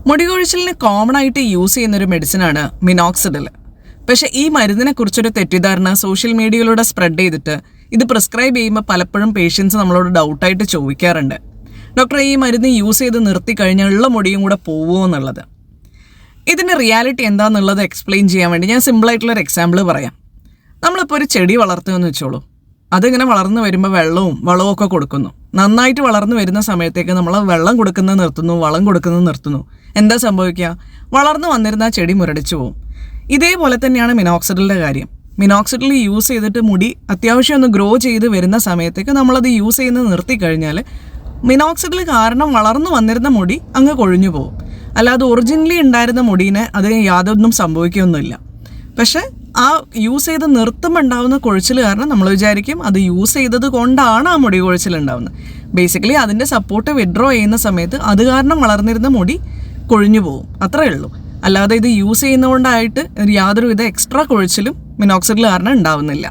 മുടികൊഴിച്ചിലിന് common ആയിട്ട് use ചെയ്യുന്നൊരു മെഡിസിനാണ് minoxidil. പക്ഷേ ഈ മരുന്നിനെ കുറിച്ചൊരു തെറ്റിദ്ധാരണ സോഷ്യൽ മീഡിയയിലൂടെ സ്പ്രെഡ് ചെയ്തിട്ട് ഇത് പ്രിസ്ക്രൈബ് ചെയ്യുമ്പോൾ പലപ്പോഴും പേഷ്യൻസ് നമ്മളോട് ഡൗട്ടായിട്ട് ചോദിക്കാറുണ്ട്, ഡോക്ടറെ ഈ മരുന്ന് യൂസ് ചെയ്ത് നിർത്തി കഴിഞ്ഞാൽ ഉള്ള മുടിയും കൂടെ പോവുമോ എന്നുള്ളത്. ഇതിൻ്റെ റിയാലിറ്റി എന്താണെന്നുള്ളത് എക്സ്പ്ലെയിൻ ചെയ്യാൻ വേണ്ടി ഞാൻ സിമ്പിളായിട്ടുള്ളൊരു എക്സാമ്പിൾ പറയാം. നമ്മളിപ്പോൾ ഒരു ചെടി വളർത്തുമെന്ന് വെച്ചോളൂ. അതിങ്ങനെ വളർന്നു വരുമ്പോൾ വെള്ളവും വളവും ഒക്കെ കൊടുക്കുന്നു. നന്നായിട്ട് വളർന്നു വരുന്ന സമയത്തേക്ക് നമ്മൾ വെള്ളം കൊടുക്കുന്നത് നിർത്തുന്നു, വളം കൊടുക്കുന്നത് നിർത്തുന്നു. എന്താ സംഭവിക്കുക? വളർന്നു വന്നിരുന്ന ചെടി മുരടിച്ചു പോകും. ഇതേപോലെ തന്നെയാണ് മിനോക്സിഡിലിൻ്റെ കാര്യം. മിനോക്സിഡിൽ യൂസ് ചെയ്തിട്ട് മുടി അത്യാവശ്യം ഒന്ന് ഗ്രോ ചെയ്ത് വരുന്ന സമയത്തേക്ക് നമ്മളത് യൂസ് ചെയ്യുന്നത് നിർത്തിക്കഴിഞ്ഞാൽ മിനോക്സിഡിൽ കാരണം വളർന്നു വന്നിരുന്ന മുടി അങ്ങ് കൊഴിഞ്ഞു പോകും. അല്ലാതെ ഒറിജിനലി ഉണ്ടായിരുന്ന മുടീനെ അത് യാതൊന്നും സംഭവിക്കുകയൊന്നുമില്ല. പക്ഷേ ആ യൂസ് ചെയ്ത് നിർത്തുമ്പോൾ ഉണ്ടാകുന്ന കൊഴിച്ചിൽ കാരണം നമ്മൾ വിചാരിക്കും അത് യൂസ് ചെയ്തത് കൊണ്ടാണ് ആ മുടി കൊഴിച്ചിലുണ്ടാവുന്നത്. ബേസിക്കലി അതിൻ്റെ സപ്പോർട്ട് വിഡ്രോ ചെയ്യുന്ന സമയത്ത് അത് കാരണം വളർന്നിരുന്ന മുടി കൊഴിഞ്ഞു പോകും, അത്രയേ ഉള്ളൂ. അല്ലാതെ ഇത് യൂസ് ചെയ്യുന്നതുകൊണ്ടായിട്ട് യാതൊരുവിധ എക്സ്ട്രാ കൊഴിച്ചിലും മിനോക്സിഡിൽ കാരണം ഉണ്ടാവുന്നില്ല.